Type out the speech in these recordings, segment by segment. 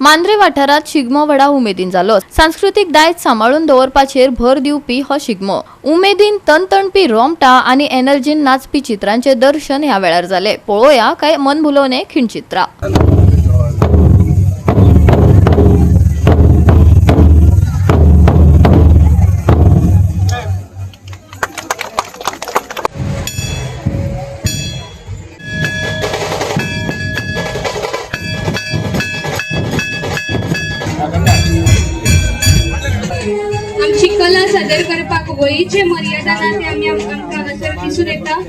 मांद्रे वाठारात शिगमो व्हडा उमेदीन जालो। सांस्कृतिक दायज सांबाळून दवरपाचेर भर दिवपी हो शिगमो। उमेदीन तणतणपी रोमटा आनी एनर्जीन नाचपी चित्रांचे दर्शन ह्या वेळार जाले। पळोवया काय मन भुलोवणे खिणचित्रां। आमची कला सादर करपाक वयीचे मर्यादा ना ते आमी आमकां हांगासर दिसून येता।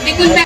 देखून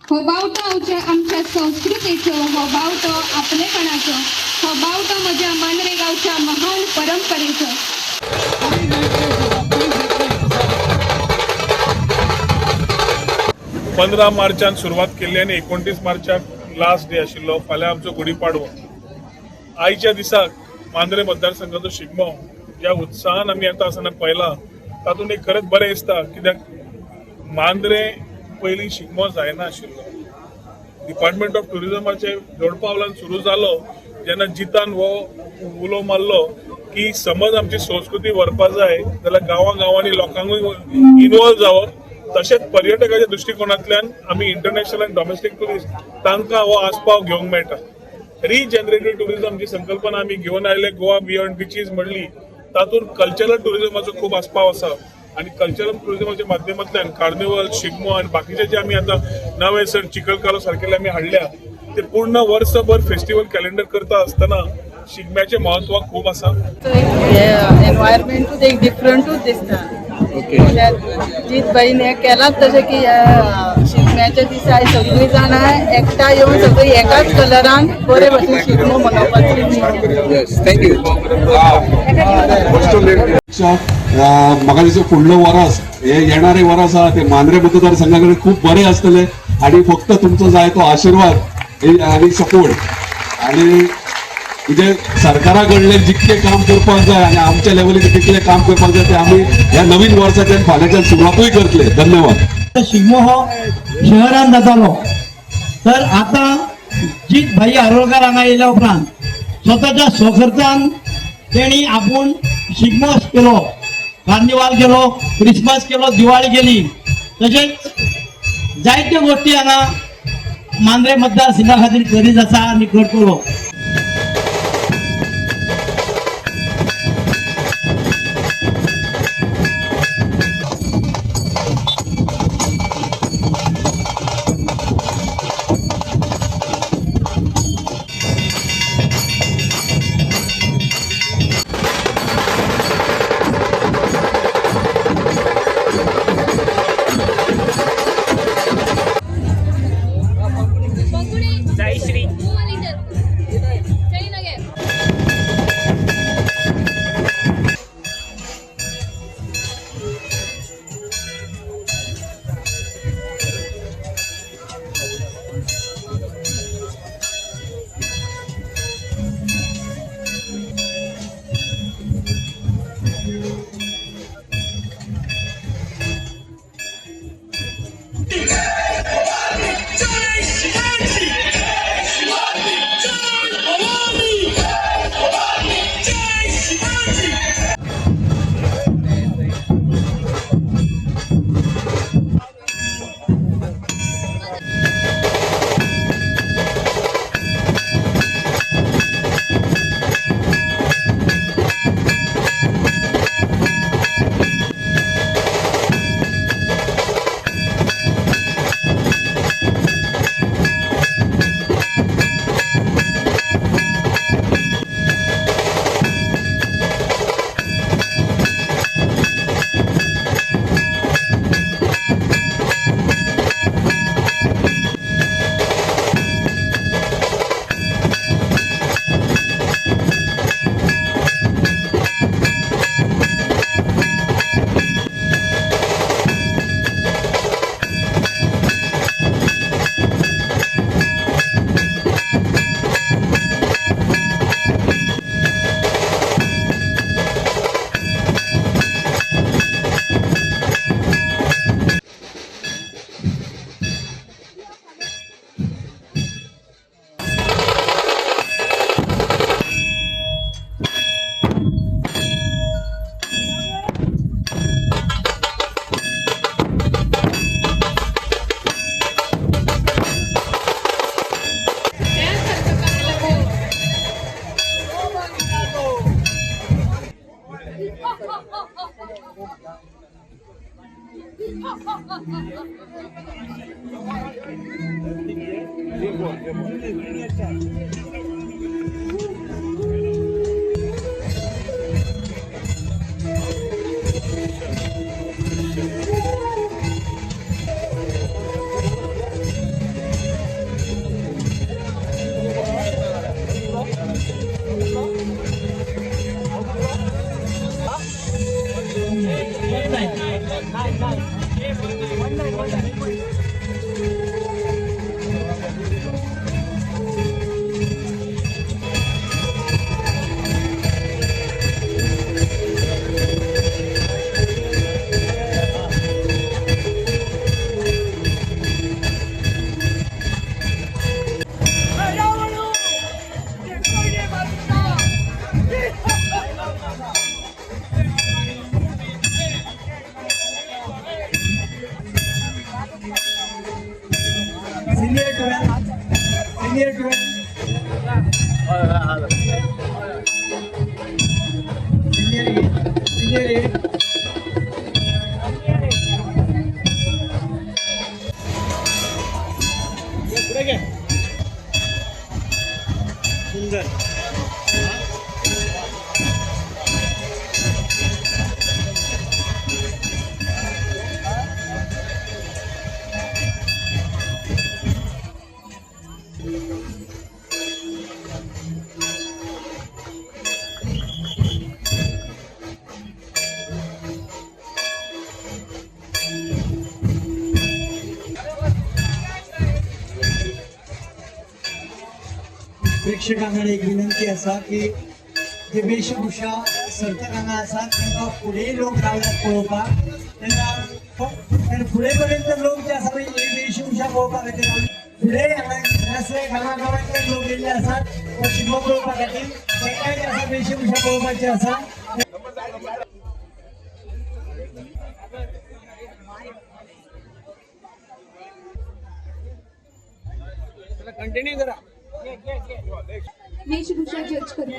हो बावटो आमच्या संस्कृतीचो, हो बावटो आपलेपणाचो, हो बावटो म्हज्या मांद्रे गांवच्या महान परंपरेचो। 15 मार्चान सुरवात केल्ली आनी 29 मार्चाक लास्ट डे आशिल्लो। फाल्यां आमचो गुढीपाडवो। आयच्या दिसाक मांद्रे मतदारसंघाचो शिगमो ज्या उत्साहान आमी येता आसतना पळयला तातूंत एक खरेंच बरें दिसता, कित्याक मांद्रे पयलीं शिगमो जायना आशिल्लो। डिपार्टमेंट ऑफ टुरिजमाचे जोडपावलान सुरू जालो जेन्ना जितान हो उलो मारलो की समज आमची संस्कृती व्हरपा जाय जाल्यार गांवांनी लोकांकूय इनवॉल्व जावप। तशेंच पर्यटकाच्या दृश्टिकोनांतल्यान आमी इंटरनॅशनल आनी डॉमेस्टीक टुरिस्ट तांकां हो आस्पाव घेवंक मेळटा। रिजनरेटिव्ह टुरिजम जी संकल्पना आमी घेवन आयले, गोवा बियॉन्ड बिचीस म्हणली, तातूंत कल्चरल टुरिजमाचो खूब आस्पाव आसा। आणि कल्चरल टुरिजमाच्या माध्यमांतल्यान कार्निवल, शिगमो आणि बाकीचे जे आमी आता नवे सण चिखलकालो सारकेले आमी हाडल्या, ते पूर्ण वर्षभर फेस्टिवल कॅलेंडर करता आसतना शिगम्याचे महत्व खूप आसा। एनवायरमेंटूच एक डिफरंटूच दिसता। जीत बाईन हे केलाच तशें की शिगम्याच्या दिसा सगळीं जाणां एकठांय येवन सगळीं एकाच कलरान बरे भशेन शिगमो मनोवपाचो। थँक्यू। म्हाका दिसता फुडलो वरस हे येणारे वरस आहा ते मांद्रे मतदारसंघा कडेन खूब बरें आसतले आनी फक्त तुमचो जाय तो आशीर्वाद आनी सपोर्ट आनी म्हणजे सरकारा कडले जितके काम करपाक जाय आनी आमच्या लेवलीर तितले काम करपाक जाय ते आमी ह्या नवीन वर्साच्यान फाल्यांच्यान सुरवातूय करतले। धन्यवाद। शिगमो हो शहरान जातालो, तर आता जीत भाई आरोळकर हांगा येयल्या उपरांत स्वताच्या स्वखर्चान तेणी आपूण शिगमो केलो, कार्निवाल केलो, क्रिसमस केलो, दिवाळी केली। तशेंच जायत्यो गोष्टी हांगा मांद्रे मतदारसंघा खातीर करीत आसा आनी करतलो। प्रेक्षकांकडे एक विनंती असा की जे वेशभूषा सर्तकांना असा तांकां फुडें लोक रावल्यात पळोवपाक तेन्ना फुडें पर्यंत लोक जे आसा पळय ही वेशभूषा पळोवपा खातीर फुडें हांगा गांवांतले लोक येयल्ले आसात हो शिगमो पळोवपा खातीर तांकांय जे आसा वेशभूषा पळोवपाची आसा. कंटिन्यू करा. वेशभूषा जज करतली.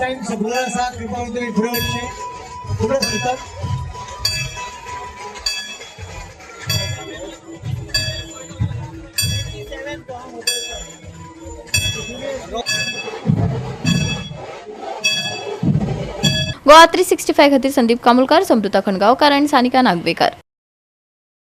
टाइम सगळं असा कृपा तुम्ही पुढे वचचे पुढे सरतात. गोवा 365 खातीर संदीप कामुलकार, समृता खणगावकर आणि सानिका नागवेकर.